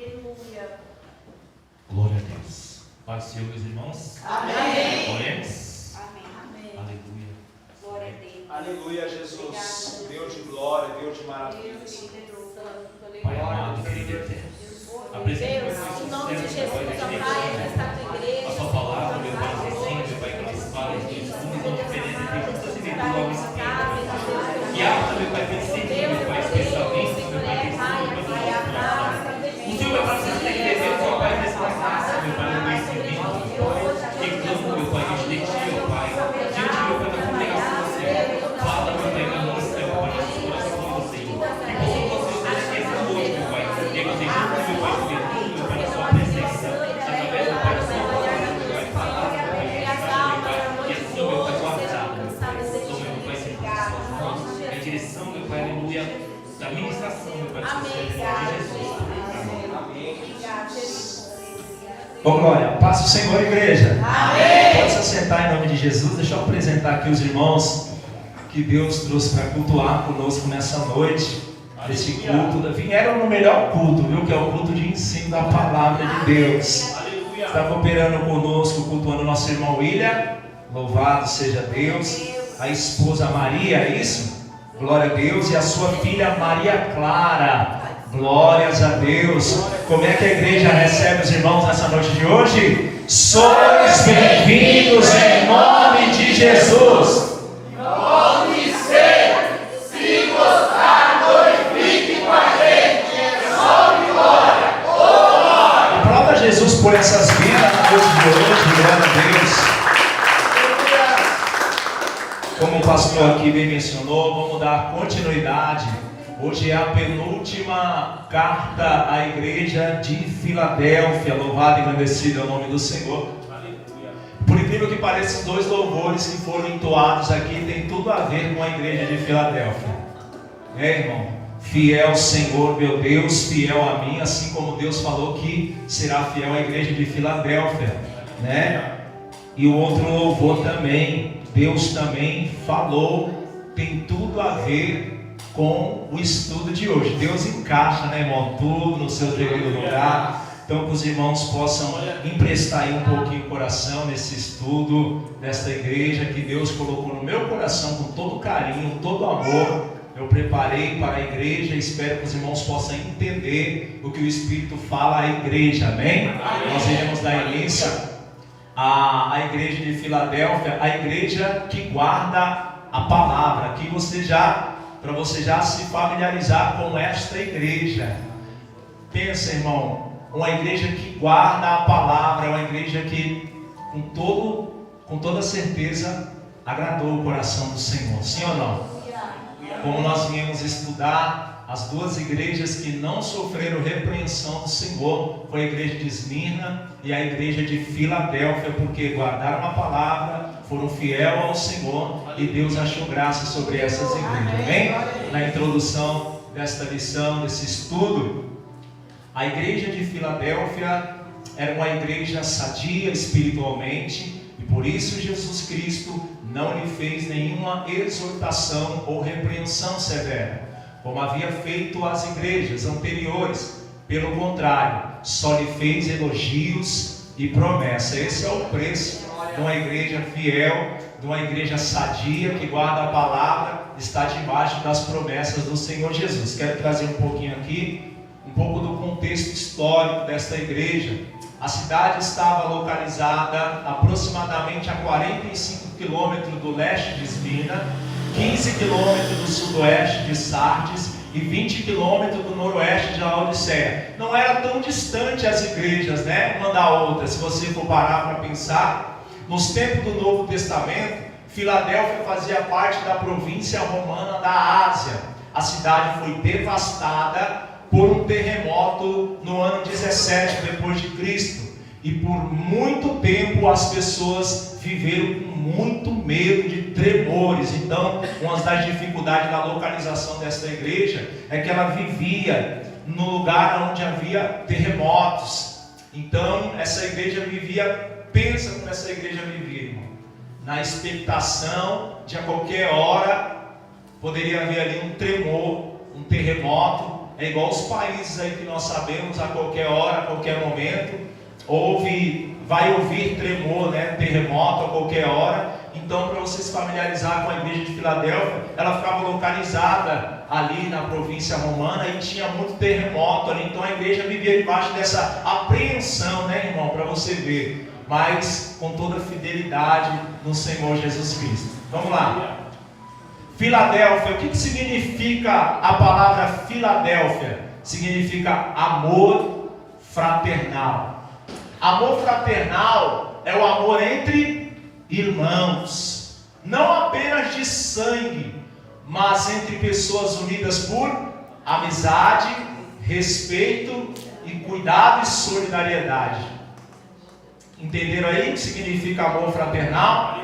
Aleluia. Glória a Deus. Paz do Senhor, meus irmãos. Amém. Oremos. Amém. Aleluia. Glória a Deus. Aleluia, Jesus. Deus de glória, Deus de maravilha. Pai amado, querido e eterno. Deus, em nome de Jesus, ó Pai, está a tua igreja. A sua palavra, meu Pai, nos ensina, meu Pai, que nos fala de Jesus, a diferença entre justas e virtudes ao espírito. E há, meu Pai, perceber, meu Pai, especialmente, meu Pai, que o Senhor, meu Pai, precisa entender, meu Pai, responsável, meu Pai, no conhecimento, que clamo, meu Pai, diante de Ti, ó Pai, diante, meu Pai, da congregação do Senhor. Fala, meu Pai, na nossa, meu Pai, nos corações do Senhor. E possamos nós esquecer hoje, meu Pai, e que juntos, meu Pai, de virtude, meu Pai, na Sua presença, através do Pai, da Sua palavra, meu Pai, falar, meu Pai, e assim, meu Pai, guardado, meu Pai, meu Pai, sempre nas Suas mãos, em direção, meu Pai, aleluia, da ministração, meu Pai, do Seu Senhor, de Jesus. Ô glória, paz do Senhor, igreja. Amém. Pode se assentar em nome de Jesus. Deixa eu apresentar aqui os irmãos que Deus trouxe para cultuar conosco nessa noite. Esse culto, vieram no melhor culto, viu? Que é o culto de ensino da palavra de Deus. Aleluia. Está cooperando conosco, cultuando o nosso irmão William. Louvado seja Deus. A esposa Maria, é isso? Glória a Deus. E a sua filha Maria Clara. Glórias a Deus. Como é que a igreja recebe os irmãos nessa noite de hoje? Sois bem-vindos em nome de Jesus. Nome se gostar, glorifique com a gente. Salve, glória. Aplauda Jesus por essas vidas na noite de hoje. Glória a Deus. Como o pastor aqui bem mencionou, vamos dar continuidade. Hoje é a penúltima carta à igreja de Filadélfia. Louvado e engrandecido é o nome do Senhor. Por incrível que pareça, os dois louvores que foram entoados aqui têm tudo a ver com a igreja de Filadélfia. Irmão? Fiel Senhor, meu Deus, fiel a mim, assim como Deus falou que será fiel à igreja de Filadélfia, né? E o outro louvor também, Deus também falou, tem tudo a ver com o estudo de hoje. Deus encaixa, né, irmão, tudo no seu devido lugar. Então que os irmãos possam emprestar aí um pouquinho o coração nesse estudo desta igreja que Deus colocou no meu coração com todo carinho, todo amor. Eu preparei para a igreja e espero que os irmãos possam entender o que o Espírito fala à igreja, amém? Nós iremos dar início à igreja de Filadélfia, a igreja que guarda a palavra. Aqui para você já se familiarizar com esta igreja. Pensa, irmão, uma igreja que guarda a palavra, uma igreja que com toda certeza agradou o coração do Senhor, sim ou não? Como nós viemos estudar, as duas igrejas que não sofreram repreensão do Senhor foi a igreja de Esmirna e a igreja de Filadélfia, porque guardaram a palavra, foram fiel ao Senhor e Deus achou graça sobre essas igrejas. Amém? Na introdução desta lição, desse estudo, a igreja de Filadélfia era uma igreja sadia espiritualmente e por isso Jesus Cristo não lhe fez nenhuma exortação ou repreensão severa, como havia feito as igrejas anteriores. Pelo contrário, só lhe fez elogios e promessa. Esse é o preço de uma igreja fiel, de uma igreja sadia, que guarda a palavra, está debaixo das promessas do Senhor Jesus. Quero trazer um pouquinho aqui, um pouco do contexto histórico desta igreja. A cidade estava localizada aproximadamente a 45 quilômetros do leste de Esmirna, 15 quilômetros do sudoeste de Sardes e 20 quilômetros do noroeste de Laodiceia. Não era tão distante as igrejas, né, uma da outra. Se você for parar para pensar, nos tempos do Novo Testamento, Filadélfia fazia parte da província romana da Ásia. A cidade foi devastada por um terremoto no ano 17 depois de Cristo. E por muito tempo as pessoas viveram com muito medo de tremores. Então, uma das dificuldades da localização desta igreja é que ela vivia no lugar onde havia terremotos. Então, essa igreja vivia, pensa como essa igreja vivia, irmão, na expectação de a qualquer hora poderia haver ali um tremor, um terremoto, é igual os países aí que nós sabemos, a qualquer hora, a qualquer momento, vai ouvir tremor, né? Terremoto a qualquer hora. Então, para você se familiarizar com a igreja de Filadélfia, ela ficava localizada ali na província romana e tinha muito terremoto ali. Então a igreja vivia debaixo dessa apreensão, né, irmão? Para você ver, mas com toda a fidelidade no Senhor Jesus Cristo. Vamos lá. Filadélfia, o que significa a palavra Filadélfia? Significa amor fraternal. Amor fraternal é o amor entre irmãos, não apenas de sangue, mas entre pessoas unidas por amizade, respeito e cuidado e solidariedade. Entenderam aí o que significa amor fraternal?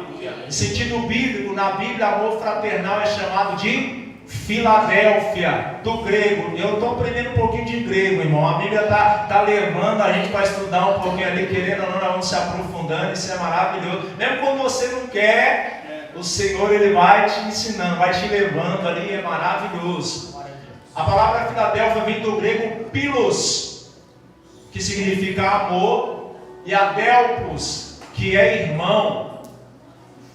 Em sentido bíblico, na Bíblia, amor fraternal é chamado de Filadélfia, do grego. Eu estou aprendendo um pouquinho de grego, irmão. A Bíblia está levando a gente para estudar um pouquinho ali, querendo ou não, nós vamos se aprofundando. Isso é maravilhoso. Mesmo quando você não quer, o Senhor ele vai te ensinando, vai te levando ali, é maravilhoso. A palavra Filadélfia vem do grego pilos, que significa amor, e adelpos, que é irmão.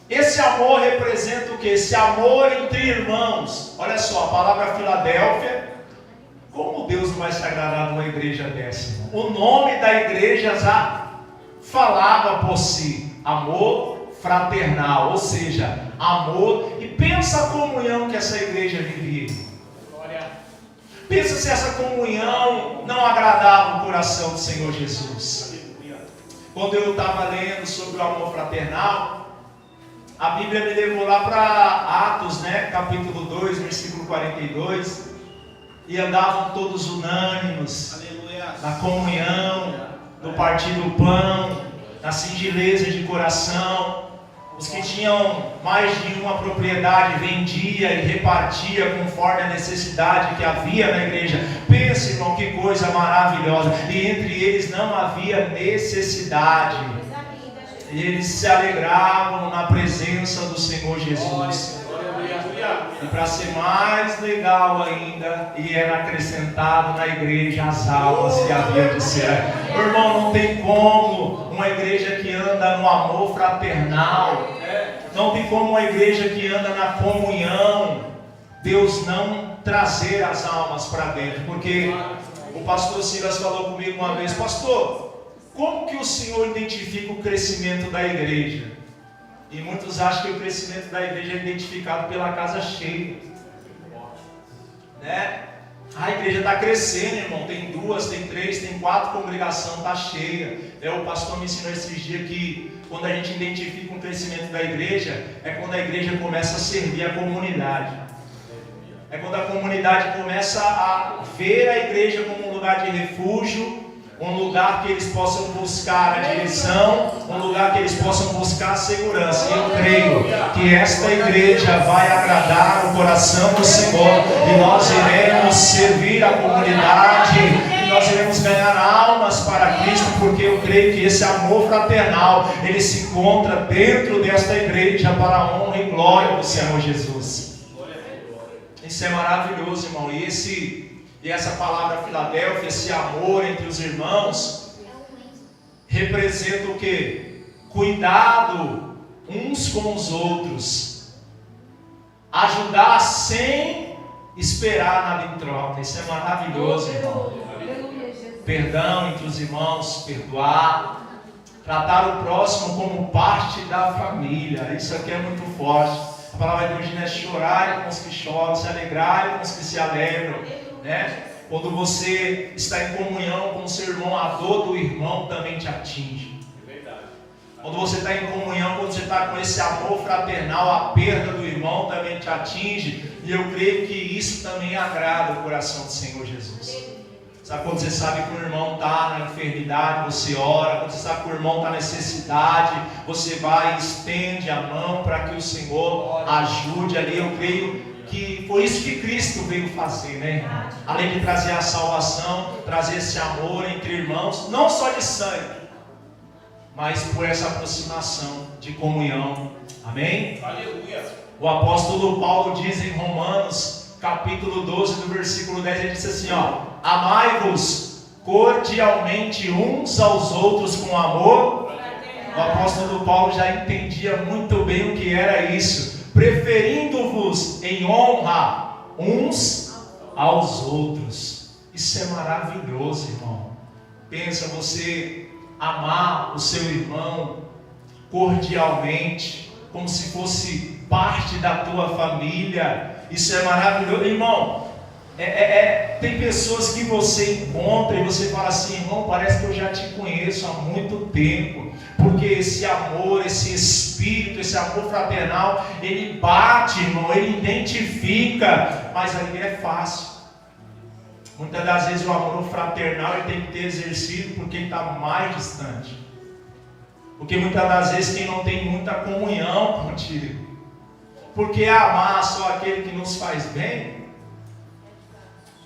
Esse amor representa o que? Esse amor entre irmãos. Olha só, a palavra Filadélfia. Como Deus não vai se agradar numa igreja dessa, irmão? O nome da igreja já falava por si. Amor fraternal, ou seja, amor. E pensa a comunhão que essa igreja vivia. Pensa se essa comunhão não agradava o coração do Senhor Jesus. Quando eu estava lendo sobre o amor fraternal, a Bíblia me levou lá para Atos, né, capítulo 2, versículo 42, e andavam todos unânimes, na comunhão, no partir do pão, na singeleza de coração. Os que tinham mais de uma propriedade vendia e repartia conforme a necessidade que havia na igreja. Pense, irmão, que coisa maravilhosa. E entre eles não havia necessidade. E eles se alegravam na presença do Senhor Jesus. E para ser mais legal ainda, e era acrescentado na igreja as almas que havia de ser. Irmão, não tem como uma igreja que anda no amor fraternal, não tem como uma igreja que anda na comunhão, Deus não trazer as almas para dentro. Porque o pastor Silas falou comigo uma vez: pastor, como que o Senhor identifica o crescimento da igreja? E muitos acham que o crescimento da igreja é identificado pela casa cheia, né? A igreja está crescendo, irmão. Tem 2, tem 3, tem 4 congregações, está cheia. O pastor me ensinou esses dias que quando a gente identifica um crescimento da igreja, é quando a igreja começa a servir a comunidade. É quando a comunidade começa a ver a igreja como um lugar de refúgio, um lugar que eles possam buscar a direção, um lugar que eles possam buscar a segurança. E eu creio que esta igreja vai agradar o coração do Senhor, e nós iremos servir a comunidade, e nós iremos ganhar almas para Cristo, porque eu creio que esse amor fraternal, ele se encontra dentro desta igreja para a honra e glória do Senhor Jesus. Isso é maravilhoso, irmão. E essa palavra Filadélfia, esse amor entre os irmãos, representa o que? Cuidado uns com os outros, ajudar sem esperar nada em troca. Isso é maravilhoso, irmão. Perdão entre os irmãos, perdoar, tratar o próximo como parte da família. Isso aqui é muito forte. A palavra de hoje é chorar com os que choram, se alegrar com os que se alegram, né? Quando você está em comunhão com o seu irmão, a dor do irmão também te atinge. Quando você está em comunhão, quando você está com esse amor fraternal, a perda do irmão também te atinge. E eu creio que isso também agrada o coração do Senhor Jesus. Sabe quando você sabe que o irmão está na enfermidade, você ora. Quando você sabe que o irmão está na necessidade, você vai e estende a mão para que o Senhor ajude ali. Eu creio que foi isso que Cristo veio fazer, né, irmão? Além de trazer a salvação, trazer esse amor entre irmãos, não só de sangue, mas por essa aproximação de comunhão. Amém? Aleluia. O apóstolo Paulo diz em Romanos, capítulo 12, do versículo 10, ele diz assim, ó: amai-vos cordialmente uns aos outros com amor. O apóstolo Paulo já entendia muito bem o que era isso, preferindo-vos em honra uns aos outros. Isso é maravilhoso, irmão. Pensa, você amar o seu irmão cordialmente, como se fosse parte da tua família. Isso é maravilhoso, irmão. Tem pessoas que você encontra e você fala assim, irmão, parece que eu já te conheço há muito tempo, porque esse amor, esse espírito, esse amor fraternal, ele bate, irmão, ele identifica, mas aí é fácil. Muitas das vezes o amor fraternal ele tem que ter exercido por quem está mais distante, porque muitas das vezes quem não tem muita comunhão contigo, porque amar só aquele que nos faz bem,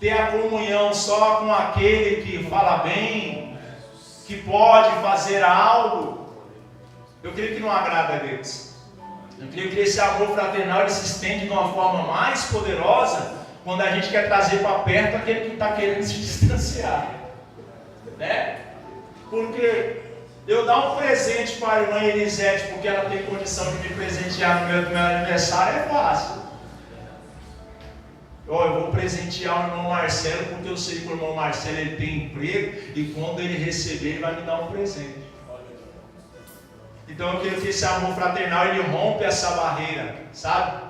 ter a comunhão só com aquele que fala bem, que pode fazer algo, eu creio que não agrada a Deus. Eu creio que esse amor fraternal ele se estende de uma forma mais poderosa quando a gente quer trazer para perto aquele que está querendo se distanciar, né? Porque eu dar um presente para a irmã Elisete porque ela tem condição de me presentear no meu aniversário é fácil. Eu vou presentear o irmão Marcelo porque eu sei que o irmão Marcelo ele tem emprego e quando ele receber ele vai me dar um presente. Então eu quero que esse amor fraternal ele rompe essa barreira, sabe?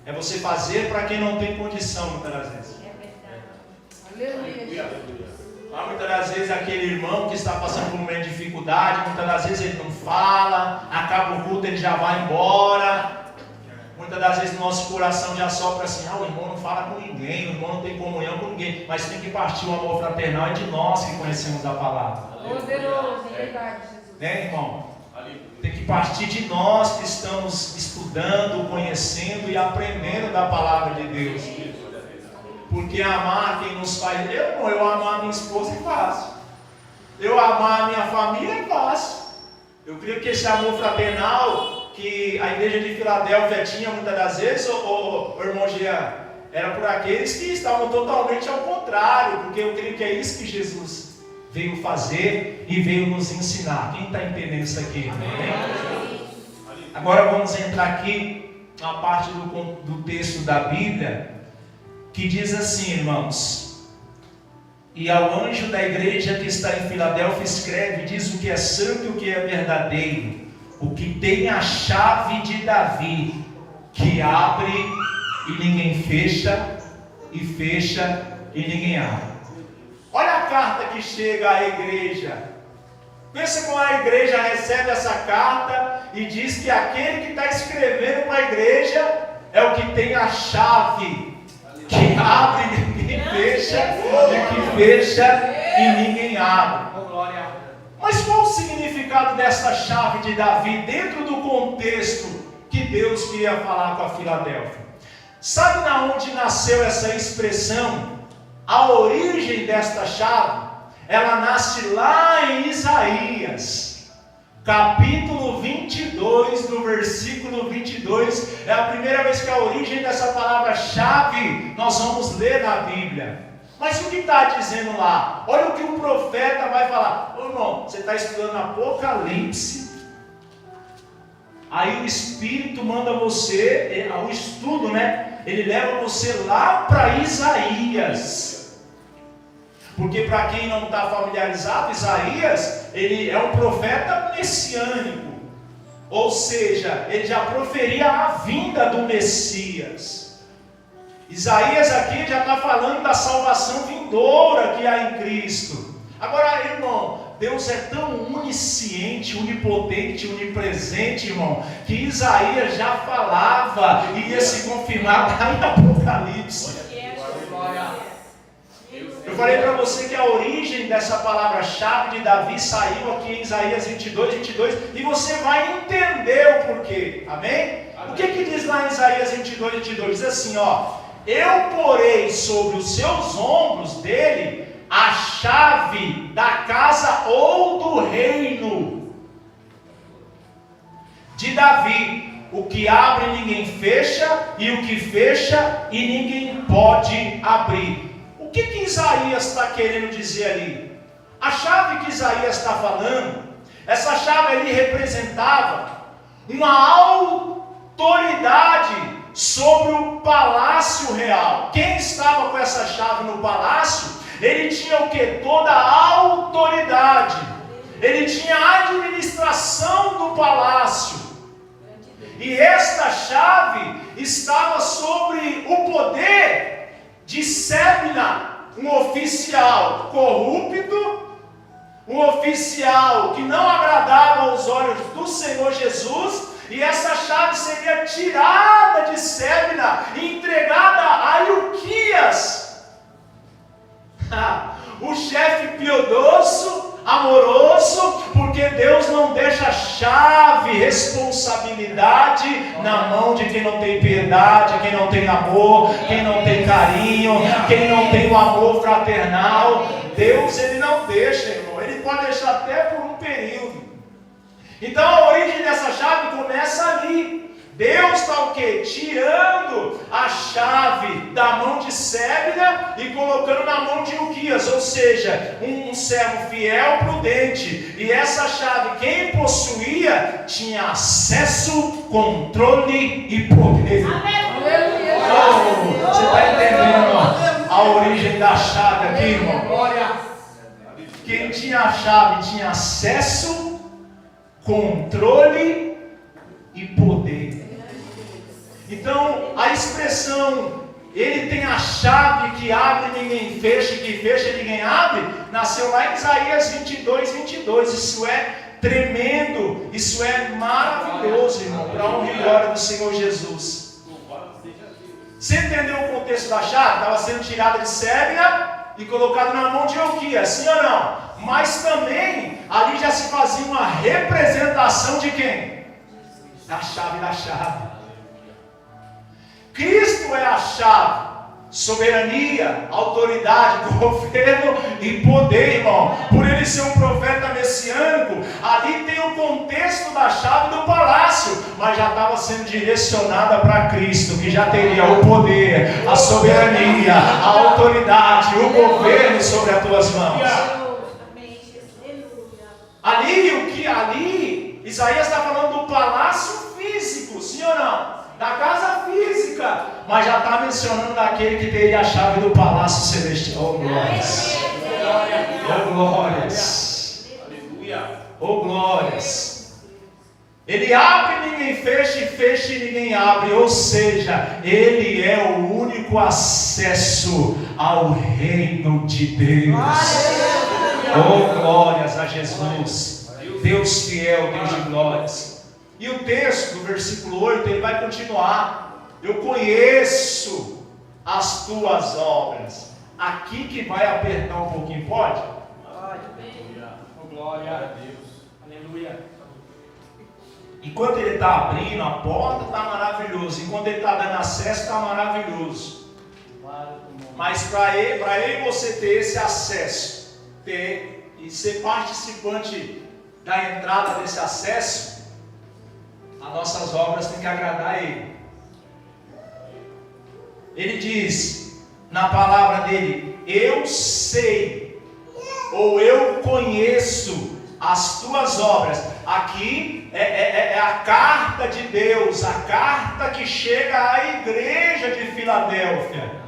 É você fazer para quem não tem condição muitas das vezes. Aleluia. Muitas das vezes aquele irmão que está passando por uma dificuldade, muitas das vezes ele não fala, acaba o culto ele já vai embora. Muitas das vezes no nosso coração já sopra assim, o irmão não fala com ninguém, o irmão não tem comunhão com ninguém, mas tem que partir o amor fraternal, é de nós que conhecemos a palavra. Poderoso, é verdade, Jesus. Né, irmão? Tem que partir de nós que estamos estudando, conhecendo e aprendendo da palavra de Deus. Porque amar quem nos faz, eu amar a minha esposa é fácil. Eu amar a minha família é fácil. Eu creio que esse amor fraternal que a igreja de Filadélfia tinha muitas das vezes, o irmão Jean, era por aqueles que estavam totalmente ao contrário, porque eu creio que é isso que Jesus veio fazer e veio nos ensinar. Quem está entendendo isso aqui? Amém? Agora vamos entrar aqui na parte do texto da Bíblia, que diz assim, irmãos: e ao anjo da igreja que está em Filadélfia escreve, diz o que é santo e o que é verdadeiro, o que tem a chave de Davi, que abre e ninguém fecha, e fecha e ninguém abre. Olha a carta que chega à igreja. Pensa como a igreja recebe essa carta e diz que aquele que está escrevendo para a igreja é o que tem a chave, que abre e ninguém fecha, e que fecha e ninguém abre. Mas qual o significado dessa chave de Davi dentro do contexto que Deus queria falar com a Filadélfia? Sabe na onde nasceu essa expressão? A origem desta chave, ela nasce lá em Isaías, capítulo 22, no versículo 22, é a primeira vez que a origem dessa palavra chave nós vamos ler na Bíblia. Mas o que está dizendo lá? Olha o que o profeta vai falar. Ô irmão, você está estudando Apocalipse, aí o Espírito manda você, o estudo, né? Ele leva você lá para Isaías. Porque para quem não está familiarizado, Isaías, ele é um profeta messiânico. Ou seja, ele já proferia a vinda do Messias. Isaías aqui já está falando da salvação vindoura que há em Cristo. Agora, irmão, Deus é tão onisciente, onipotente, onipresente, irmão, que Isaías já falava e ia se confirmar lá em Apocalipse. Eu falei para você que a origem dessa palavra-chave de Davi saiu aqui em Isaías 22, e você vai entender o porquê, amém? O que diz lá em Isaías 22, diz assim, ó: eu porei sobre os seus ombros dele a chave da casa ou do reino de Davi, o que abre ninguém fecha, e o que fecha e ninguém pode abrir. O que Isaías está querendo dizer ali? A chave que Isaías está falando, essa chave ali representava uma autoridade sobre o palácio real. Quem estava com essa chave no palácio, ele tinha o que? Toda a autoridade. Ele tinha a administração do palácio. E esta chave estava sobre o poder de Sebna, um oficial corrupto, um oficial que não agradava aos olhos do Senhor Jesus, e essa chave seria tirada de Sebna e entregada a Ilquias, o chefe piedoso, amoroso, porque Deus não deixa chave, responsabilidade na mão de quem não tem piedade, quem não tem amor, quem não tem carinho, quem não tem um amor fraternal. Deus, ele não deixa, irmão, ele pode deixar até por um período. Então a origem dessa chave começa ali. Deus está o quê? Tirando a chave da mão de Sebna e colocando na mão de Ilquias, ou seja, um servo fiel, prudente. E essa chave, quem possuía, tinha acesso, controle e poder. Oh, você está entendendo a origem da chave aqui, irmão? Quem tinha a chave tinha acesso, controle e poder. Então, a expressão ele tem a chave que abre ninguém fecha, e que fecha ninguém abre, nasceu lá em Isaías 22. Isso é tremendo, isso é maravilhoso, irmão, para a honra e glória do Senhor Jesus. Você entendeu o contexto da chave? Estava sendo tirada de Sebna e colocada na mão de Ilquias, sim ou não? Mas também ali já se fazia uma representação de quem? Da chave da chave. Cristo é a chave, soberania, autoridade, governo e poder, irmão. Por ele ser um profeta messiânico, ali tem o contexto da chave do palácio, mas já estava sendo direcionada para Cristo, que já teria o poder, a soberania, a autoridade, o governo sobre as tuas mãos. Ali, Isaías está falando do palácio físico, sim ou não? Da casa física, mas já está mencionando daquele que teria a chave do palácio celestial. Oh glórias! Oh glórias! Oh glórias! Ele abre e ninguém fecha, e fecha e ninguém abre, ou seja, ele é o único acesso ao reino de Deus. Oh glórias a Jesus! Deus fiel, Deus de glórias. E o texto do versículo 8, ele vai continuar. Eu conheço as tuas obras. Aqui que vai apertar um pouquinho, pode? Glória a Deus. Aleluia. Enquanto ele está abrindo a porta, está maravilhoso. Enquanto ele está dando acesso, está maravilhoso. Mas para ele você ter esse acesso, ter e ser participante da entrada desse acesso, as nossas obras têm que agradar a Ele. Ele diz na palavra dele: eu sei, ou eu conheço as tuas obras. Aqui é a carta de Deus, a carta que chega à igreja de Filadélfia.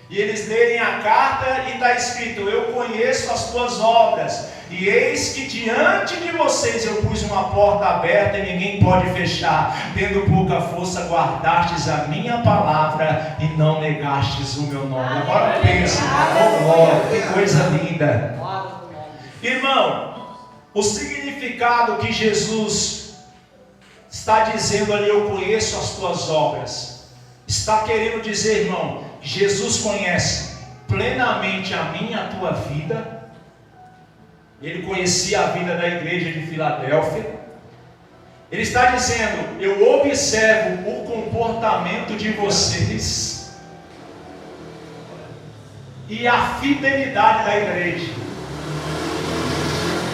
E eles lerem a carta e está escrito: eu conheço as tuas obras, e eis que diante de vocês eu pus uma porta aberta e ninguém pode fechar. Tendo pouca força, guardastes a minha palavra e não negastes o meu nome. Agora pensa, oh glória, que coisa linda. Irmão, o significado que Jesus está dizendo ali, eu conheço as tuas obras, está querendo dizer, irmão, Jesus conhece plenamente a minha e a tua vida. Ele conhecia a vida da igreja de Filadélfia. Ele está dizendo: eu observo o comportamento de vocês e a fidelidade da igreja.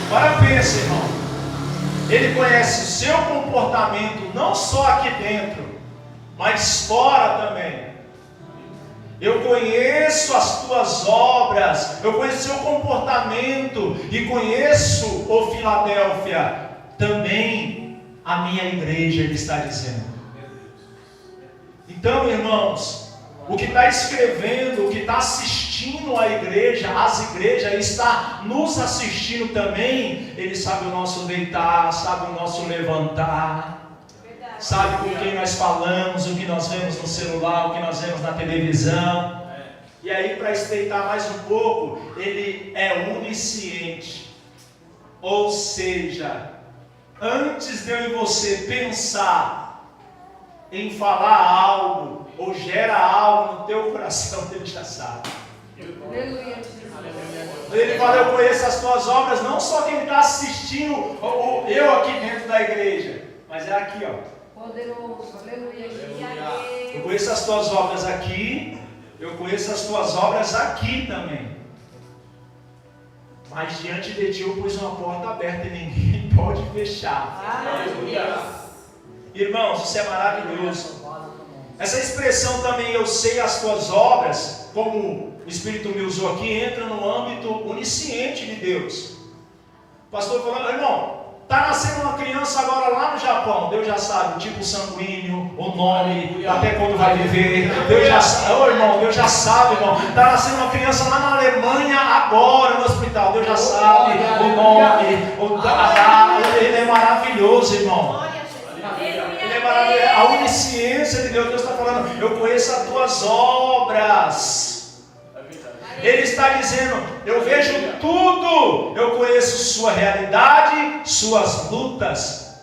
Agora pensa, irmão. Ele conhece o seu comportamento, não só aqui dentro, mas fora também. Eu conheço as tuas obras, eu conheço o seu comportamento e conheço, ô Filadélfia, também a minha igreja, ele está dizendo. Então, irmãos, o que está escrevendo, o que está assistindo a igreja, as igrejas, está nos assistindo também. Ele sabe o nosso deitar, sabe o nosso levantar, sabe com quem nós falamos, o que nós vemos no celular, o que nós vemos na televisão. E aí, para estreitar mais um pouco, ele é onisciente. Ou seja, antes de eu e você pensar em falar algo, ou gera algo no teu coração, ele já sabe. Ele fala, eu conheço as tuas obras, não só quem está assistindo, eu aqui dentro da igreja, mas é aqui, ó. Poderoso, aleluia. Eu conheço as tuas obras aqui, eu conheço as tuas obras aqui também. Mas diante de ti eu pus uma porta aberta e ninguém pode fechar. Aleluia. Irmãos, isso é maravilhoso. Essa expressão também, eu sei as tuas obras, como o Espírito me usou aqui, entra no âmbito onisciente de Deus. O pastor falou, irmão, está nascendo uma criança agora lá no Japão, Deus já sabe o tipo sanguíneo, o nome, até quando vai viver, Deus já sabe, irmão, Deus já sabe, irmão, está nascendo uma criança lá na Alemanha agora no hospital, Deus já sabe o nome, ele é maravilhoso, irmão. Ele é maravilhoso, a onisciência de Deus, Deus está falando, eu conheço as tuas obras. Ele está dizendo, eu vejo tudo, eu conheço sua realidade, suas lutas,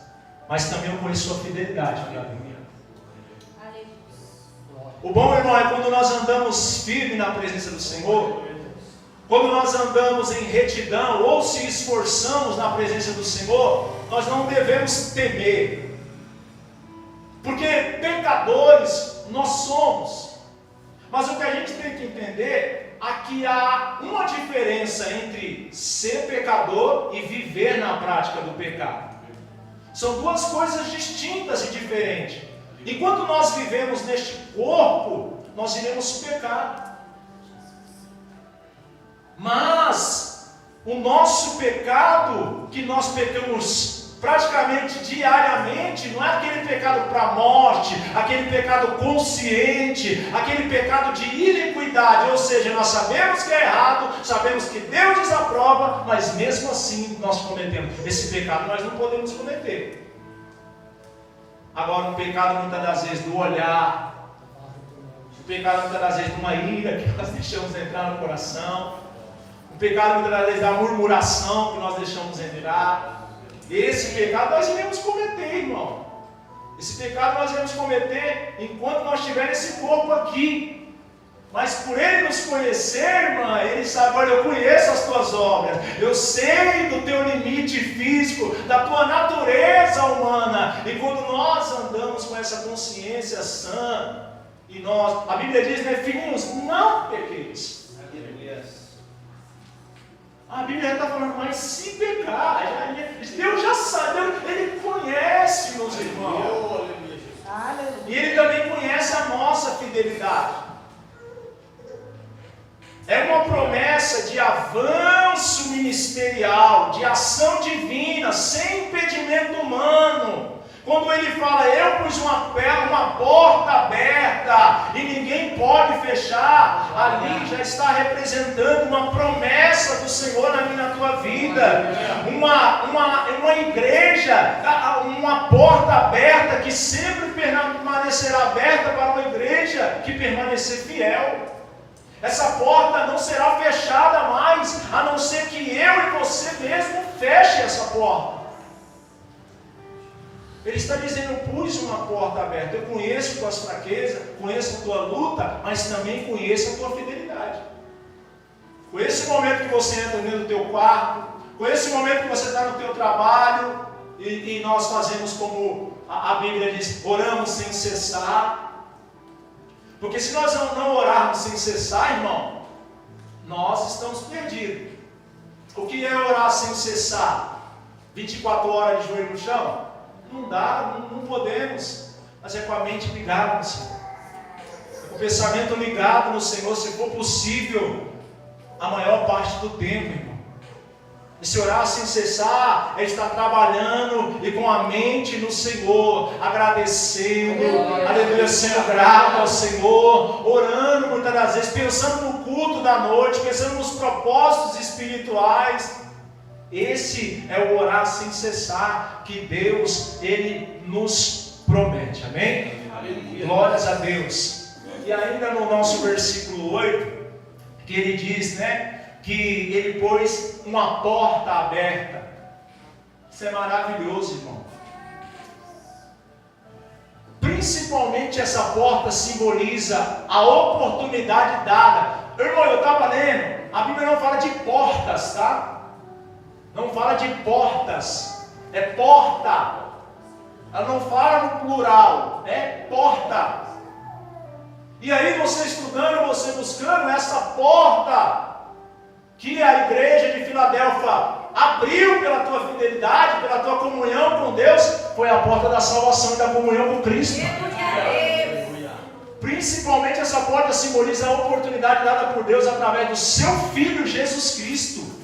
mas também eu conheço sua fidelidade. O bom, irmão, é quando nós andamos firme na presença do Senhor, quando nós andamos em retidão ou se esforçamos na presença do Senhor, nós não devemos temer, porque pecadores nós somos. Mas o que a gente tem que entender, aqui há uma diferença entre ser pecador e viver na prática do pecado. São duas coisas distintas e diferentes. Enquanto nós vivemos neste corpo, nós iremos pecar. Mas o nosso pecado, que nós pecamos praticamente diariamente, não é aquele pecado para a morte, aquele pecado consciente, aquele pecado de iniquidade, ou seja, nós sabemos que é errado, sabemos que Deus desaprova, mas mesmo assim nós cometemos. Esse pecado nós não podemos cometer. Agora, o pecado muitas das vezes do olhar, o pecado muitas das vezes de uma ira que nós deixamos entrar no coração, o pecado muitas das vezes da murmuração que nós deixamos entrar. Esse pecado nós iremos cometer, irmão. Esse pecado nós iremos cometer enquanto nós estivermos nesse corpo aqui. Mas por Ele nos conhecer, irmã, Ele sabe, olha, eu conheço as tuas obras, eu sei do teu limite físico, da tua natureza humana. E quando nós andamos com essa consciência sã, e nós, a Bíblia diz, né, filhinhos, não pequeis. A Bíblia já está falando, mas se pecar, Deus já sabe, Ele conhece, meus irmãos. E Ele também conhece a nossa fidelidade. É uma promessa de avanço ministerial, de ação divina, sem impedimento humano. Quando Ele fala, eu pus uma porta aberta e ninguém pode fechar, ali já está representando uma promessa do Senhor na minha e na tua vida. Uma igreja, uma porta aberta que sempre permanecerá aberta para uma igreja que permanecer fiel. Essa porta não será fechada mais, a não ser que eu e você mesmo feche essa porta. Ele está dizendo, eu pus uma porta aberta, eu conheço tuas fraquezas, conheço a tua luta, mas também conheço a tua fidelidade. Conheço o momento que você entra dentro do teu quarto, conheço o momento que você está no teu trabalho, e nós fazemos como a Bíblia diz, oramos sem cessar. Porque se nós não orarmos sem cessar, irmão, nós estamos perdidos. O que é orar sem cessar? 24 horas de joelho no chão? Não dá, não podemos. Mas é com a mente ligada no Senhor. É com o pensamento ligado no Senhor, se for possível, a maior parte do tempo, irmão. E se orar sem cessar, é estar trabalhando e com a mente no Senhor, agradecendo, aleluia, sendo grato ao Senhor, orando muitas das vezes, pensando no culto da noite, pensando nos propósitos espirituais. Esse é o orar sem cessar que Deus, Ele nos promete, amém? Aleluia. Glórias a Deus. E ainda no nosso versículo 8, que ele diz, que ele pôs uma porta aberta. Isso é maravilhoso, irmão. Principalmente essa porta simboliza a oportunidade dada. Irmão, eu estava lendo, a Bíblia não fala de portas, tá? Não fala de portas, é porta. Ela não fala no plural, é porta. E aí você estudando, você buscando essa porta que a igreja de Filadélfia abriu pela tua fidelidade, pela tua comunhão com Deus, foi a porta da salvação e da comunhão com Cristo. Principalmente essa porta simboliza a oportunidade dada por Deus através do seu Filho Jesus Cristo.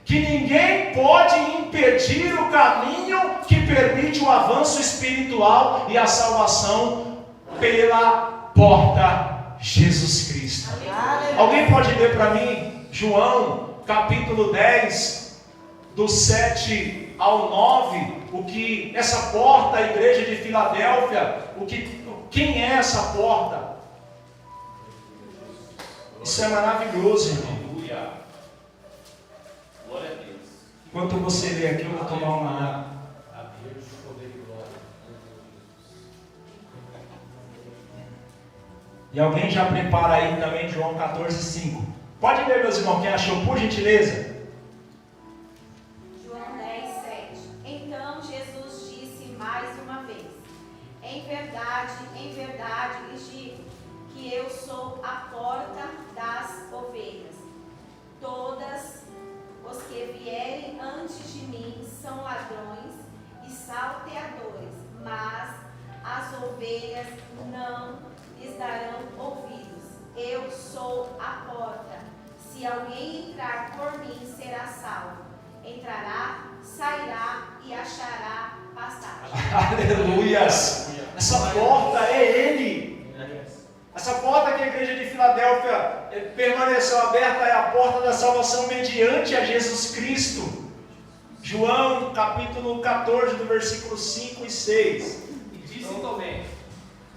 Que ninguém pode impedir o caminho que permite o avanço espiritual e a salvação pela porta Jesus Cristo. Alguém pode ler para mim João capítulo 10, do 7 ao 9, o que essa porta, a igreja de Filadélfia, quem é essa porta? Isso é maravilhoso, irmão. Glória a Deus. Enquanto você lê aqui, eu vou tomar uma água. E alguém já prepara aí também João 14:5. Pode ler, meus irmãos, quem achou, por gentileza. João 10:7. Então Jesus disse mais uma vez: em verdade lhes digo que eu sou a porta das ovelhas. Todas os que vierem antes de mim são ladrões e salteadores, mas as ovelhas não lhes darão ouvidos. Eu sou a porta. Se alguém entrar por mim, será salvo. Entrará, sairá e achará passagem. Aleluias! Essa porta é Ele. Essa porta que a igreja de Filadélfia permaneceu aberta é a porta da salvação mediante a Jesus Cristo. João capítulo 14, do versículo 5 e 6. E disse Tomé: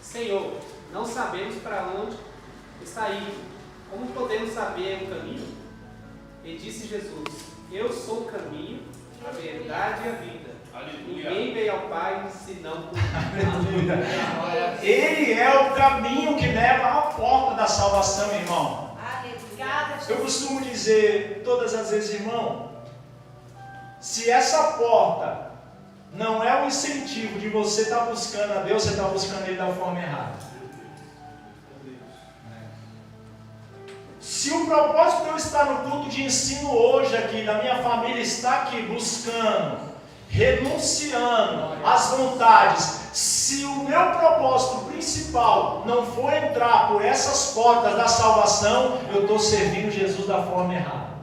Senhor, não sabemos para onde está indo. Como podemos saber o caminho? E disse Jesus: eu sou o caminho, a verdade e a vida. Aleluia. Ninguém veio ao Pai senão por mim. Aleluia. Ele é o caminho que leva à porta da salvação, irmão. Aleluia. Eu costumo dizer todas as vezes, irmão, se essa porta não é um incentivo de você estar buscando a Deus, você está buscando Ele da forma errada. Se o propósito de eu estar no culto de ensino hoje aqui, da minha família, está aqui buscando, renunciando às vontades, se o meu propósito principal não for entrar por essas portas da salvação, eu estou servindo Jesus da forma errada.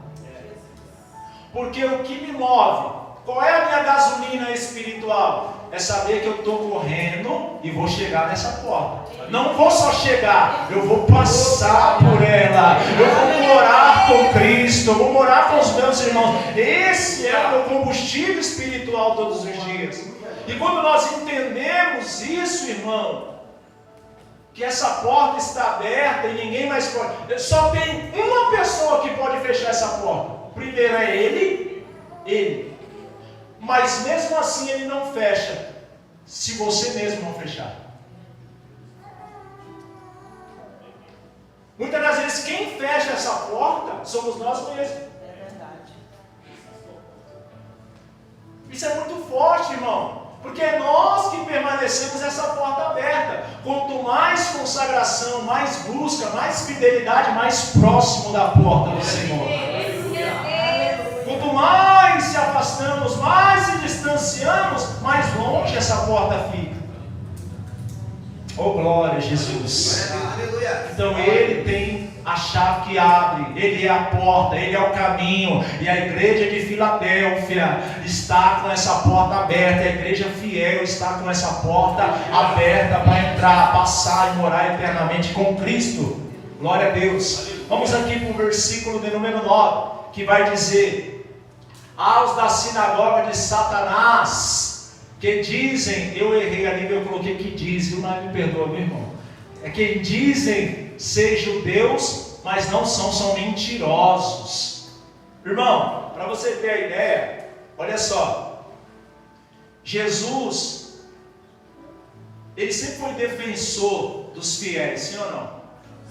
Porque o que me move, qual é a minha gasolina espiritual? É saber que eu estou correndo e vou chegar nessa porta. Não vou só chegar, eu vou passar por ela. Eu vou morar com Cristo, eu vou morar com os meus irmãos. Esse é o meu combustível espiritual todos os dias. E quando nós entendemos isso, irmão, que essa porta está aberta e ninguém mais pode. Só tem uma pessoa que pode fechar essa porta. O primeiro é Ele. Mas mesmo assim Ele não fecha, se você mesmo não fechar. Muitas das vezes quem fecha essa porta somos nós mesmos. É verdade. Isso é muito forte, irmão. Porque é nós que permanecemos essa porta aberta. Quanto mais consagração, mais busca, mais fidelidade, mais próximo da porta do Senhor. Quanto mais se afastamos distanciamos, mais longe essa porta fica. Oh, glória a Jesus. Então Ele tem a chave que abre, Ele é a porta, Ele é o caminho. E a igreja de Filadélfia está com essa porta aberta. A igreja fiel está com essa porta aberta para entrar, passar e morar eternamente com Cristo. Glória a Deus. Vamos aqui para o versículo de número 9, que vai dizer: aos da sinagoga de Satanás, que dizem, eu errei ali, eu coloquei que dizem, mas me perdoa, meu irmão. É que dizem ser judeus, mas não são mentirosos. Irmão, para você ter a ideia, olha só, Jesus, Ele sempre foi defensor dos fiéis, sim ou não?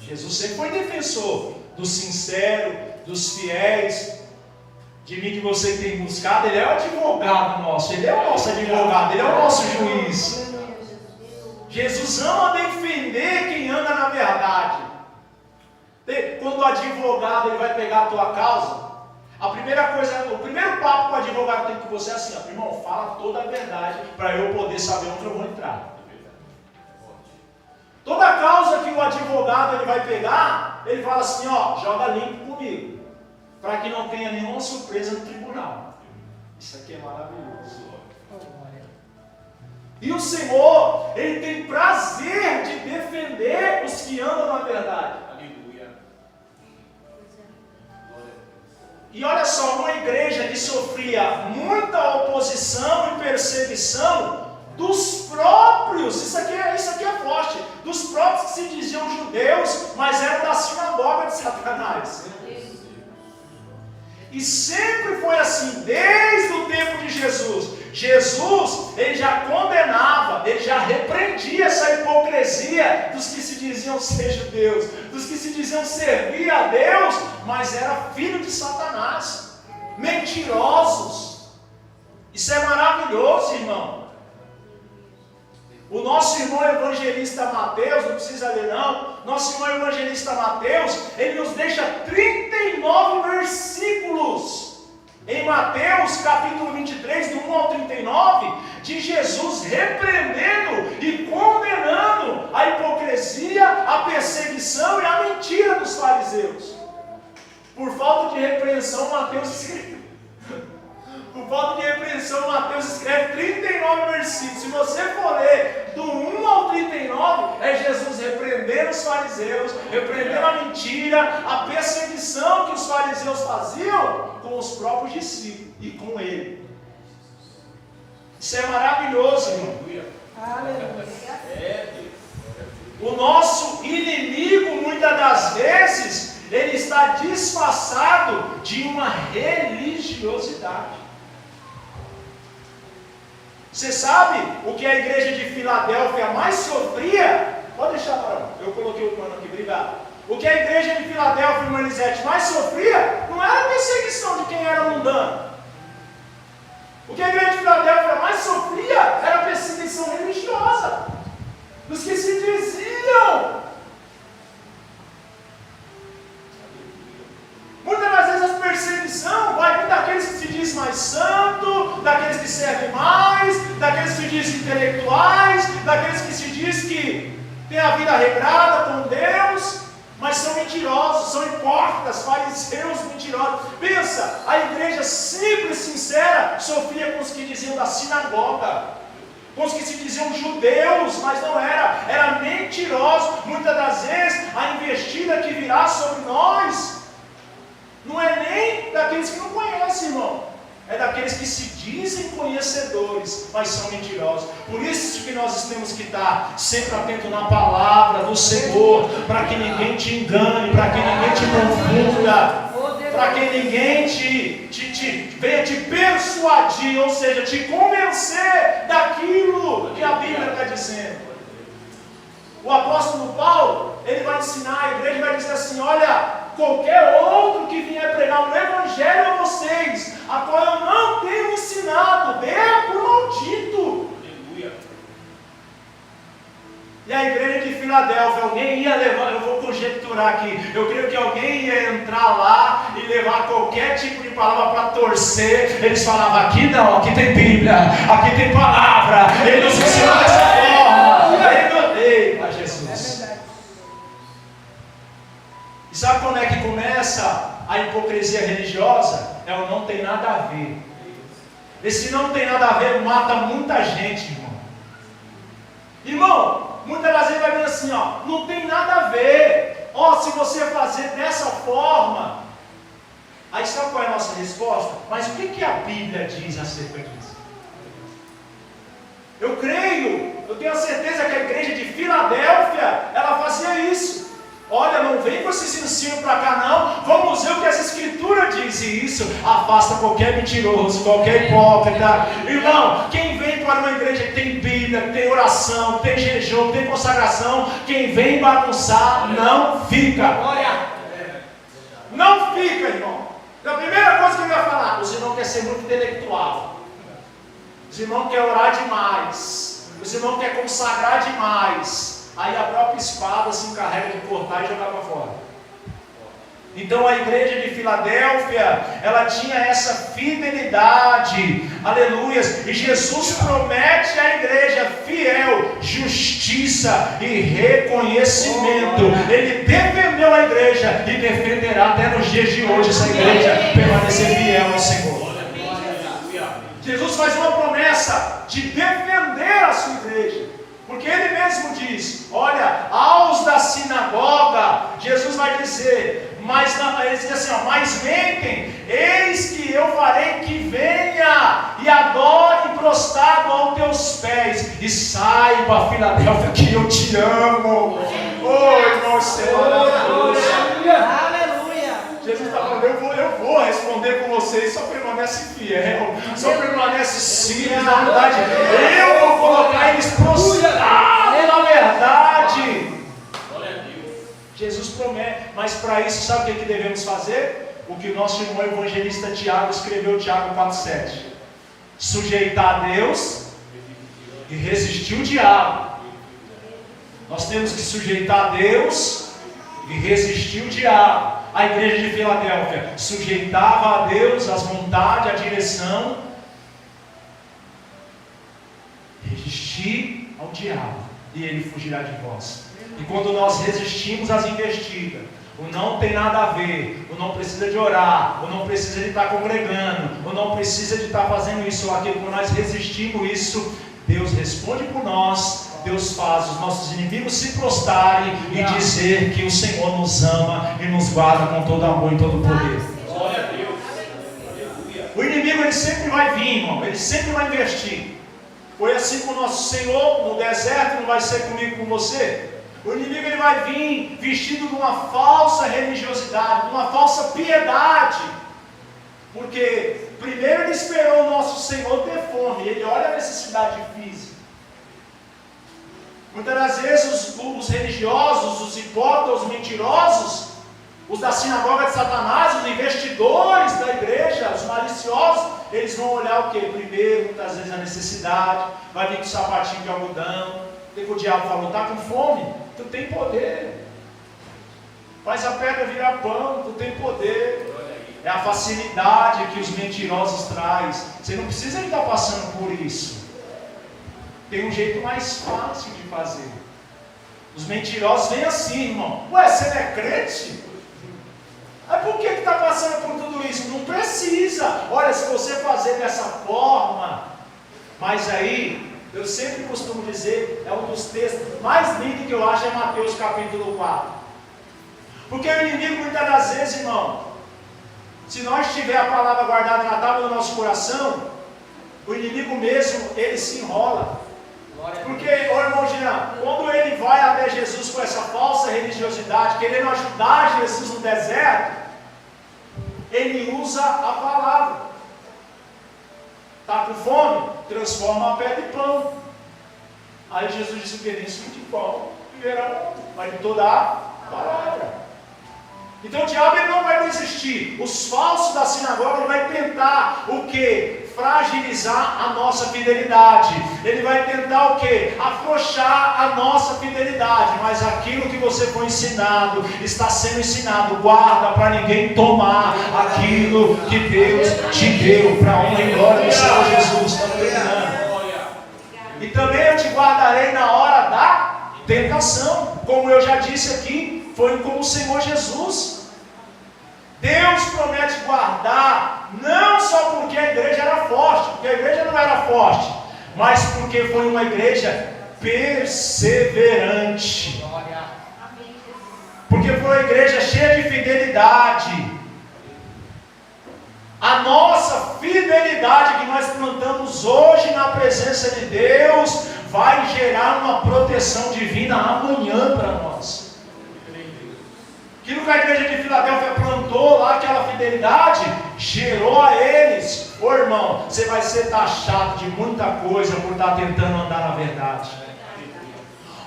Jesus sempre foi defensor do sincero, dos fiéis, de mim que você tem buscado. Ele é o advogado nosso, Ele é o nosso advogado, Ele é o nosso juiz. Jesus ama defender quem anda na verdade. Quando o advogado ele vai pegar a tua causa, a primeira coisa, o primeiro papo que o advogado tem com você é assim: ó, irmão, fala toda a verdade para eu poder saber onde eu vou entrar. Toda causa que o advogado ele vai pegar, ele fala assim: ó, joga limpo comigo, para que não tenha nenhuma surpresa no tribunal. Isso aqui é maravilhoso. E o Senhor, Ele tem prazer de defender os que andam na verdade. Aleluia. E olha só, uma igreja que sofria muita oposição e perseguição dos próprios, isso aqui é forte, dos próprios que se diziam judeus, mas eram da sinagoga de Satanás. E sempre foi assim, desde o tempo de Jesus. Jesus, Ele já condenava, Ele já repreendia essa hipocrisia dos que se diziam ser judeus, dos que se diziam servir a Deus, mas era filho de Satanás, mentirosos. Isso é maravilhoso, irmão. O nosso irmão evangelista Mateus, não precisa ler não, nosso irmão evangelista Mateus, ele nos deixa 39 versículos em Mateus capítulo 23, do 1 ao 39, de Jesus repreendendo e condenando a hipocrisia, a perseguição e a mentira dos fariseus. Por falta de repreensão, Mateus escreve. Por falta de repreensão, Mateus escreve 39 versículos. Se você for ler do 1 ao 39, é Jesus repreendendo os fariseus, repreendendo a mentira, a perseguição que os fariseus faziam com os próprios discípulos e com Ele. Isso é maravilhoso, irmão. O nosso inimigo, muitas das vezes, ele está disfarçado de uma religiosidade. Você sabe o que a igreja de Filadélfia mais sofria? Pode deixar, Marão, eu coloquei o pano aqui, obrigado. O que a igreja de Filadélfia e Manizete mais sofria não era a perseguição de quem era mundano. O que a igreja de Filadélfia mais sofria era a perseguição religiosa dos que se diziam. Muitas das vezes a perseguição vai vir daqueles que se dizem mais santo, daqueles que servem mais, daqueles que se dizem intelectuais, daqueles que se dizem que têm a vida regrada com Deus, mas são mentirosos, são hipócritas, fariseus mentirosos. Pensa, a igreja sempre sincera sofria com os que diziam da sinagoga, com os que se diziam judeus, mas não era mentiroso. Muitas das vezes a investida que virá sobre nós não é nem daqueles que não conhecem, irmão. É daqueles que se dizem conhecedores, mas são mentirosos. Por isso que nós temos que estar sempre atento na palavra do Senhor, para que ninguém te engane, para que ninguém te confunda, para que ninguém venha te persuadir, ou seja, te convencer daquilo que a Bíblia está dizendo. O apóstolo Paulo, ele vai ensinar a igreja, vai dizer assim: olha, qualquer outro que vier pregar o evangelho a vocês, a qual eu não tenho ensinado, dê por maldito. Aleluia. E a igreja de Filadélfia, alguém ia levar, eu vou conjecturar aqui, eu creio que alguém ia entrar lá e levar qualquer tipo de palavra para torcer, eles falavam: aqui não, aqui tem Bíblia, aqui tem palavra, ele nos ensinou dessa forma. Ele não odeia a Jesus. E sabe quando é que começa a hipocrisia religiosa? É o não tem nada a ver. Esse não tem nada a ver mata muita gente, irmão. Irmão, muitas das vezes vai vir assim, ó, não tem nada a ver. Ó, se você fazer dessa forma. Aí sabe qual é a nossa resposta? Mas o que a Bíblia diz acerca disso? Eu creio, eu tenho a certeza que a igreja de Filadélfia, ela fazia isso. Olha, não vem com esses ensinos para cá não, vamos ver o que as escrituras dizem. Isso afasta qualquer mentiroso, qualquer hipócrita. Irmão, quem vem para uma igreja que tem Bíblia, que tem oração, que tem jejum, que tem consagração, quem vem bagunçar não fica. Não fica, irmão. A primeira coisa que eu ia falar: os irmãos querem ser muito intelectual, os irmãos querem orar demais, os irmãos querem consagrar demais. Aí a própria espada se encarrega de cortar e jogar para fora. Então a igreja de Filadélfia, ela tinha essa fidelidade, aleluias, e Jesus promete à igreja fiel, justiça e reconhecimento. Ele defendeu a igreja e defenderá até nos dias de hoje essa igreja permanecer fiel ao Senhor. Jesus faz uma promessa de defender a sua igreja. Porque ele mesmo diz: olha, aos da sinagoga, Jesus vai dizer, ele diz assim, ó, mas mentem, eis que eu farei que venha e adore prostrado aos teus pés, e saiba, Filadélfia, que eu te amo. Irmão, Senhor, aleluia. Jesus está falando: eu vou responder com vocês, só permanece fiel, só permanece simples na verdade. Eu vou colocar eles prostrados na verdade. Jesus promete, mas para isso, sabe o que devemos fazer? O que o nosso irmão evangelista Tiago escreveu, Tiago 4,7: sujeitar a Deus e resistir o diabo. Nós temos que sujeitar a Deus e resistir o diabo. A igreja de Filadélfia sujeitava a Deus, as vontades, a direção, resistir ao diabo e ele fugirá de vós. E quando nós resistimos às investidas, o não tem nada a ver, o não precisa de orar, o não precisa de estar congregando, o não precisa de estar fazendo isso ou aquilo, quando nós resistimos isso, Deus responde por nós. Deus faz os nossos inimigos se prostrarem e dizer que o Senhor nos ama e nos guarda com todo amor e todo poder. Glória a Deus. O inimigo, ele sempre vai vir, irmão, ele sempre vai investir. Foi assim com o nosso Senhor no deserto, não vai ser comigo, com você. O inimigo, ele vai vir vestido de uma falsa religiosidade, de uma falsa piedade. Porque primeiro ele esperou o nosso Senhor ter fome, ele olha a necessidade física. Muitas das vezes os religiosos, os hipócritas, os mentirosos, os da sinagoga de Satanás, os investidores da igreja, os maliciosos, eles vão olhar o que? Primeiro, muitas vezes a necessidade, vai vir com o sapatinho de algodão. O que o diabo falou? Está com fome? Tu tem poder. Faz a pedra virar pão, tu tem poder. É a facilidade que os mentirosos trazem. Você não precisa estar passando por isso. Tem um jeito mais fácil de fazer. Os mentirosos vêm assim, irmão: ué, você não é crente? Aí por que está passando por tudo isso? Não precisa. Olha, se você fazer dessa forma. Mas aí, eu sempre costumo dizer, é um dos textos mais lindos que eu acho, é Mateus capítulo 4. Porque o inimigo, muitas das vezes, irmão, se nós tiver a palavra guardada na tábua do nosso coração, o inimigo mesmo, ele se enrola. Porque, irmão Jean, quando ele vai até Jesus com essa falsa religiosidade, querendo ajudar Jesus no deserto, ele usa a palavra. Está com fome? Transforma a pedra em pão. Aí Jesus disse o que? Nem suco de pão viverá, mas de toda a palavra. Então o diabo, ele não vai desistir. Os falsos da sinagoga, ele vai tentar o que? fragilizar a nossa fidelidade. Ele vai tentar o quê? Afrouxar a nossa fidelidade. Mas aquilo que você foi ensinado, está sendo ensinado. Guarda para ninguém tomar aquilo que Deus te deu, para a honra e glória do Senhor Jesus. Estamos terminando. E também eu te guardarei na hora da tentação. Como eu já disse aqui, foi com o Senhor Jesus. Deus promete guardar, não só porque a igreja era forte, porque a igreja não era forte, mas porque foi uma igreja perseverante. Porque foi uma igreja cheia de fidelidade. A nossa fidelidade que nós plantamos hoje na presença de Deus vai gerar uma proteção divina amanhã para nós. Aquilo que a igreja de Filadélfia plantou lá, aquela fidelidade, gerou a eles. Ô irmão, você vai ser taxado de muita coisa por estar tentando andar na verdade.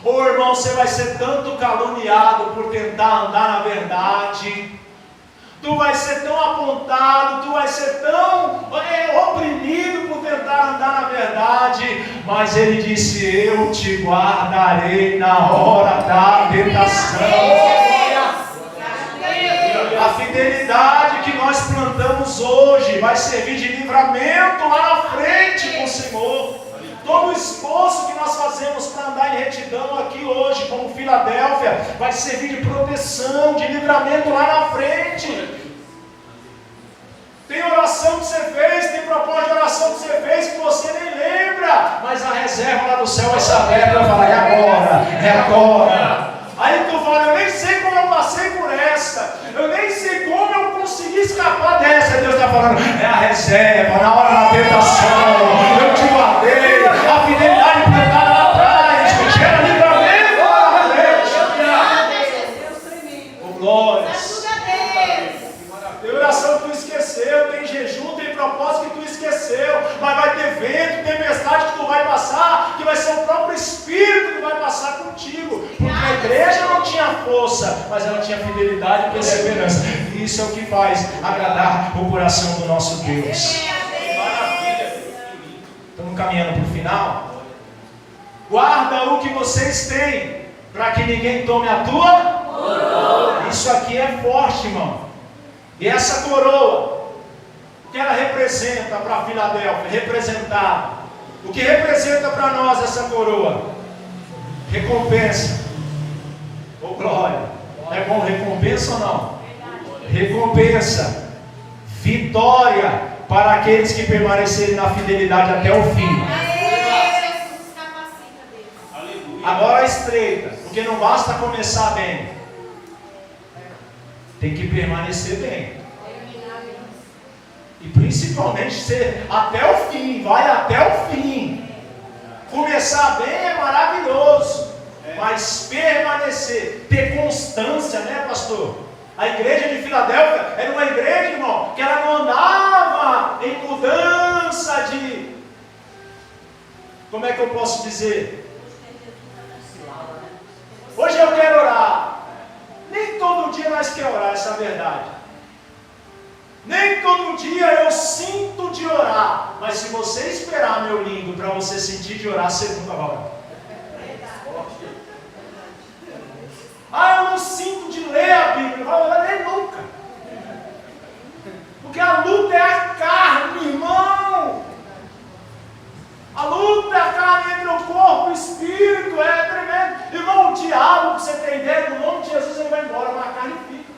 Ô irmão, você vai ser tanto caluniado por tentar andar na verdade. Tu vai ser tão apontado, tu vai ser tão oprimido por tentar andar na verdade. Mas ele disse: eu te guardarei na hora da tentação. A fidelidade que nós plantamos hoje vai servir de livramento lá na frente com o Senhor. Todo o esforço que nós fazemos para andar em retidão aqui hoje, como Filadélfia, vai servir de proteção, de livramento lá na frente. Tem oração que você fez, tem propósito de oração que você fez que você nem lembra, mas a reserva lá do céu vai ser aberta e vai falar: é agora, é agora. Aí tu fala: eu nem sei como eu passei por essa, eu nem sei como eu consegui escapar dessa. Deus está falando: é a reserva, na hora da tentação, eu te guardei, a fidelidade plantada lá atrás, gera livramento lá na frente. Oh, glórias. Tem oração que tu esqueceu, tem jejum, tem propósito que tu esqueceu, mas vai ter vento, tempestade que tu vai passar, que vai ser o próprio Espírito que vai passar contigo, porque a igreja não tinha força, mas ela tinha fidelidade e perseverança. E isso é o que faz agradar o coração do nosso Deus. Estamos caminhando para o final. Guarda o que vocês têm, para que ninguém tome a tua coroa. Isso aqui é forte, irmão. E essa coroa, o que ela representa para a Filadélfia? Representar. O que representa para nós essa coroa? Recompensa. Oh, glória. É bom recompensa ou não? Recompensa. Vitória para aqueles que permanecerem na fidelidade até o fim. Agora a estreita, porque não basta começar bem, tem que permanecer bem. E principalmente ser até o fim, vai até o fim. Começar bem é maravilhoso, mas permanecer, ter constância, né, pastor? A igreja de Filadélfia era uma igreja, irmão, que ela não andava em mudança de... Como é que eu posso dizer? Hoje eu quero orar. Nem todo dia nós queremos orar, essa é a verdade. Nem todo dia eu sinto de orar. Mas se você esperar, meu lindo, para você sentir de orar, você nunca vai orar. Ah, eu não sinto de ler a Bíblia. Não vai ler nunca. Porque a luta é a carne, irmão. A luta é a carne entre o corpo e o espírito. É tremendo. Irmão, o diabo, para você ter ideia, no nome de Jesus ele vai embora, mas a carne fica.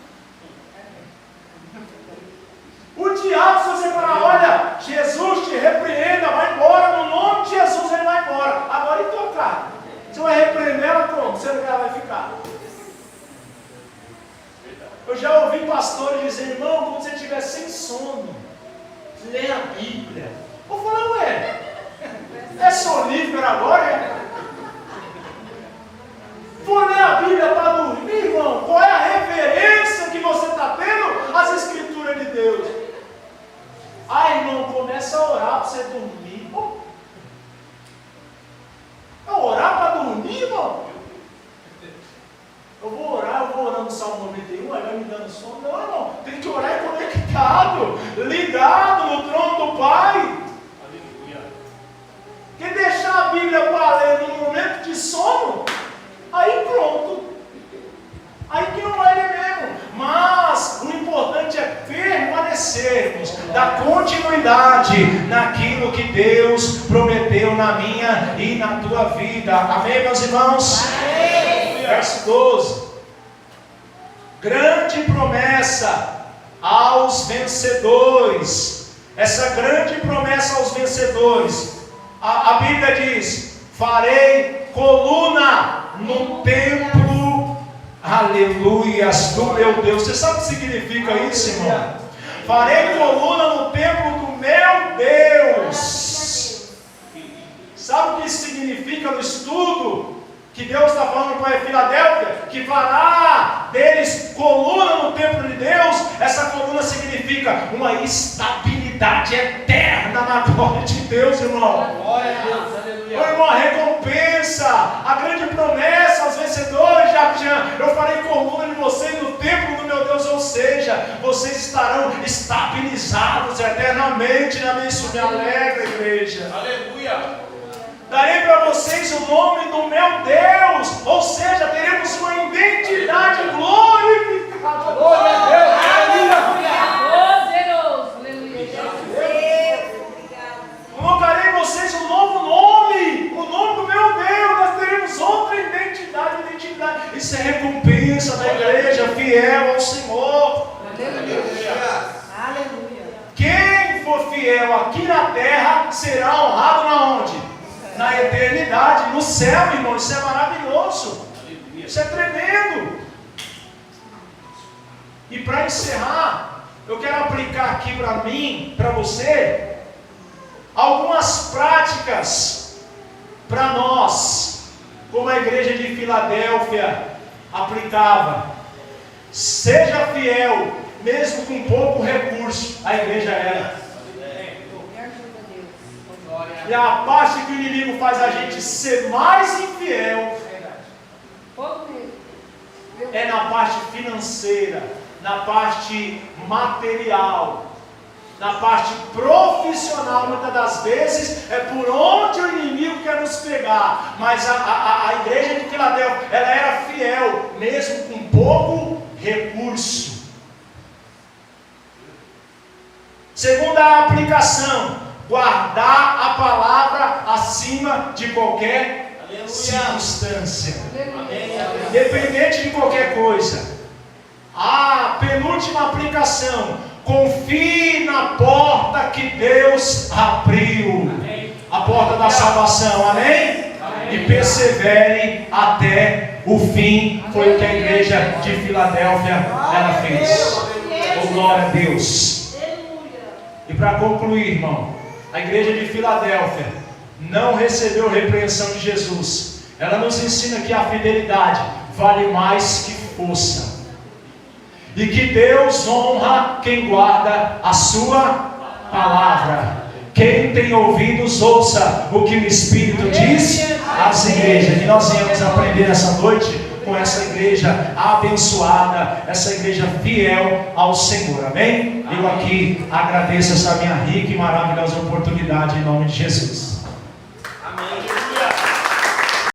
O diabo, se você falar: olha, Jesus te repreenda, vai embora, no nome de Jesus ele vai embora. Agora e tua carne? Você vai repreender ela como? Você não vai ficar. Eu já ouvi pastores dizer: irmão, quando você estiver sem sono, leia a Bíblia. Eu falei: ué, é sonífero agora? For ler a Bíblia para dormir, irmão? Qual é a referência que você está tendo às Escrituras de Deus? Ah, irmão, começa a orar para você dormir. Orar para dormir, irmão? Eu vou orando no Salmo 91, aí vai me dando sono. Não, irmão, tem que orar conectado, ligado no trono do Pai. identidade naquilo que Deus prometeu na minha e na tua vida. Amém, meus irmãos? Amém. Verso 12. Grande promessa aos vencedores. Essa grande promessa aos vencedores. A Bíblia diz: farei coluna no templo, aleluias, do meu Deus. Você sabe o que significa isso, irmão? Farei coluna no templo do meu Deus. Sabe o que isso significa no estudo? Que Deus está falando para Filadélfia, que fará deles coluna no templo de Deus. Essa coluna significa uma estabilidade eterna na glória de Deus, irmão. Glória a Deus, aleluia. Irmão, a recompensa, a grande promessa aos vencedores, eu farei coluna de vocês no templo do meu Deus, ou seja, vocês estarão estabilizados eternamente na minha. Isso me alegra, igreja. Aleluia. Darei para vocês o nome do meu Deus, ou seja, teremos uma identidade glorificada. Glória a Deus, aleluia. Poderoso, aleluia. Colocarei em vocês um novo nome, o nome do meu Deus. Nós teremos outra identidade. Isso é recompensa da igreja fiel ao Senhor. Aleluia. Quem for fiel aqui na terra será honrado na onde? Na eternidade, no céu, irmão. Isso é maravilhoso. Isso é tremendo. E para encerrar, eu quero aplicar aqui para mim, para você, algumas práticas para nós, como a igreja de Filadélfia aplicava. Seja fiel, mesmo com pouco recurso. A igreja era. E a parte que o inimigo faz a gente ser mais infiel é na parte financeira, na parte material, na parte profissional. Muitas das vezes é por onde o inimigo quer nos pegar. Mas a igreja de Filadélfia, ela era fiel, mesmo com pouco recurso. Segunda aplicação: guardar a palavra acima de qualquer circunstância. Independente de qualquer coisa. A penúltima aplicação: confie na porta que Deus abriu. A porta da salvação, amém? E persevere até o fim. Foi o que a igreja de Filadélfia ela fez. Oh, glória a Deus. E para concluir, irmão, a igreja de Filadélfia não recebeu repreensão de Jesus. Ela nos ensina que a fidelidade vale mais que força. E que Deus honra quem guarda a sua palavra. Quem tem ouvidos, ouça o que o Espírito diz às igrejas. E nós viemos aprender essa noite com essa igreja abençoada, essa igreja fiel ao Senhor, amém? Eu aqui agradeço essa minha rica e maravilhosa oportunidade em nome de Jesus. Amém.